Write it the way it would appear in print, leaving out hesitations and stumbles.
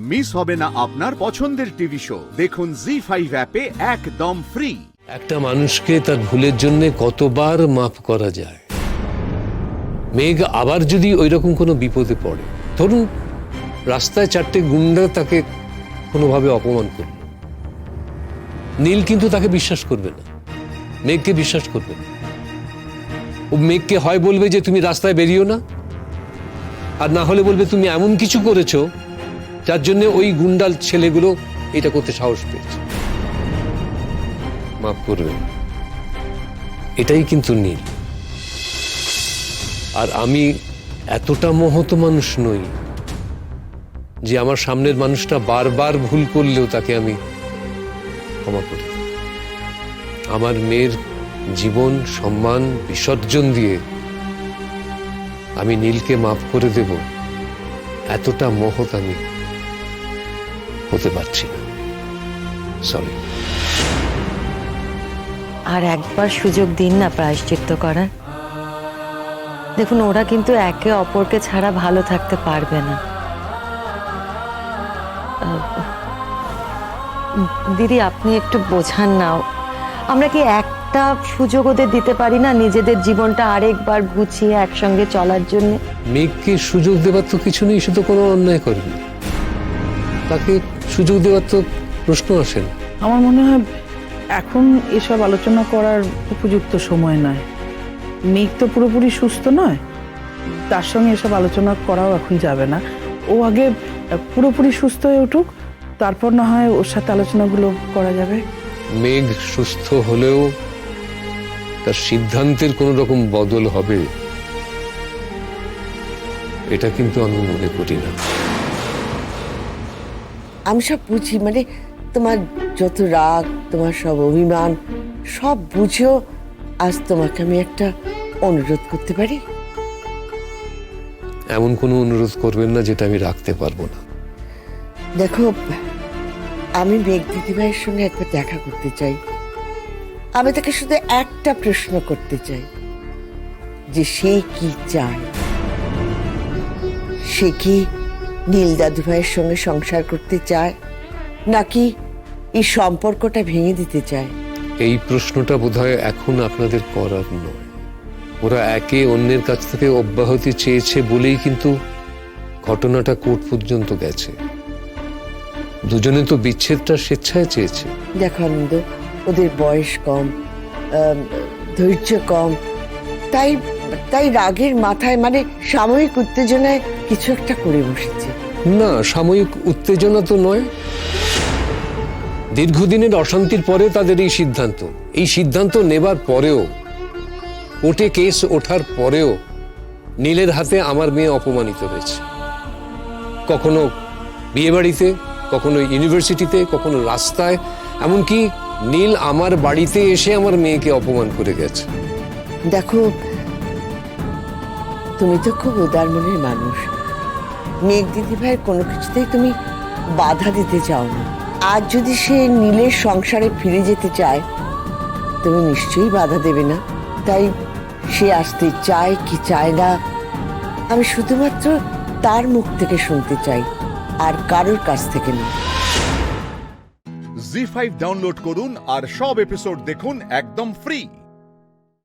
Miss হবে না আপনার পছন্দের টিভি শো। দেখুন জি5 অ্যাপে একদম ফ্রি। একটা মানুষকে তার ভুলের জন্য কতবার মাফ করা যায়? মেঘ আবার যদি ওইরকম কোনো বিপদে পড়ে, ধরুন রাস্তায় চারটে গুন্ডা তাকে কোনোভাবে অপমান করল, নীল কিন্তু তাকে বিশ্বাস করবে না, মেঘকে বিশ্বাস করবে না। ও মেঘকে হয় বলবে যে তুমি রাস্তায় বেরিও না, আর না হলে বলবে তুমি এমন কিছু করেছো যার জন্য ওই গুন্ডাল ছেলেগুলো এটা করতে সাহস পেয়েছে। মাফ করবে, এটাই কিন্তু নীল। আর আমি এতটা মহৎ মানুষ নই যে আমার সামনের মানুষটা বারবার ভুল করলেও তাকে আমি ক্ষমা করি। আমার মেয়ের জীবন সম্মান বিসর্জন দিয়ে আমি নীলকে মাফ করে দেব, এতটা মহৎ আমি হতে পারছি না। সরি। আর একবার সুযোগ দিন না প্রায়শ্চিত্ত করার। দেখুন, ওরা কিন্তু একে অপরকে ছাড়া ভালো থাকতে পারবে না। দিদি, আপনি একটু বোঝান না। আমরা কি একটা সুযোগ ওদের দিতে পারি না নিজেদের জীবনটা আরেকবার গুছিয়ে একসঙ্গে চলার জন্য? মেঘকে সুযোগ দেবার তো কিছু নেই, সে তো কোনো অন্যায় করেনি, তাকে সুযোগ দেওয়ার তো প্রশ্ন আসে না। আমার মনে হয় এখন এসব আলোচনা করার উপযুক্ত সময় নয়। মেঘ তো পুরোপুরি সুস্থ নয়, তার সঙ্গে এসব আলোচনা করাও এখন যাবে না। ও আগে পুরোপুরি সুস্থ হয়ে উঠুক, তারপর না হয় ওর সাথে আলোচনাগুলো করা যাবে। মেঘ সুস্থ হলেও তার সিদ্ধান্তের কোন রকম বদল হবে এটা কিন্তু আমি মনে করি না। আমি সব বুঝি, মানে তোমার যত রাগ, তোমার সব অভিমান সব বুঝেও আজ তোমাকে আমি একটা অনুরোধ করতে পারি? এমন কোনো অনুরোধ করবেন না যেটা আমি রাখতে পারবো না। দেখো, আমি মেঘ দিদিভাইয়ের সঙ্গে একবার দেখা করতে চাই। আমি তাকে শুধু একটা প্রশ্ন করতে চাই যে সে কি চায়। সে কি নীল দাদুভাইয়ের সঙ্গে সংসার করতে চায়, নাকি এই সম্পর্কটা ভেঙে দিতে চায়? এই প্রশ্নটা বোধহয় এখন আপনাদের করার নয়। ওরা একে অন্যের কাছ থেকে অব্যাহতি চেয়েছে বলেই কিন্তু ঘটনাটা কোর্ট পর্যন্ত গেছে। দুজনে তো বিচ্ছেদটা স্বেচ্ছায় চেয়েছে। দেখো আনন্দ, ওদের বয়স কম, ধৈর্য কম, তাই তাই রাগের মাথায়, মানে সাময়িক উত্তেজনায় কিছু একটা করে বসেছে। না, সাময়িক উত্তেজনা তো নয়, দীর্ঘদিনের অশান্তির পরে তাদের এই সিদ্ধান্ত নেবার পরেও, কোর্টে কেস ওঠার পরেও নীলের হাতে আমার মেয়ে অপমানিত হয়েছে। কখনো বিয়ে বাড়িতে, কখনো ইউনিভার্সিটিতে, কখনো রাস্তায়, এমনকি নীল আমার বাড়িতে এসে আমার মেয়েকে অপমান করে গেছে। দেখো, তুমি তো খুব উদার মনের মানুষ। মেঘ দিদি ভাইয়ের কোনো কিছুতেই তুমি বাধা দিতে চাও না। আজ যদি সে নীলের সংসারে ফিরে যেতে চায়, তুমি নিশ্চয়ই বাধা দেবে না। তাই সে আসতে চায় কি চায় না, আমি শুধুমাত্র তার মুখ থেকে শুনতে চাই, আর কারোর কাছ থেকে না। জি5 ডাউনলোড করুন আর সব এপিসোড দেখুন একদম ফ্রি।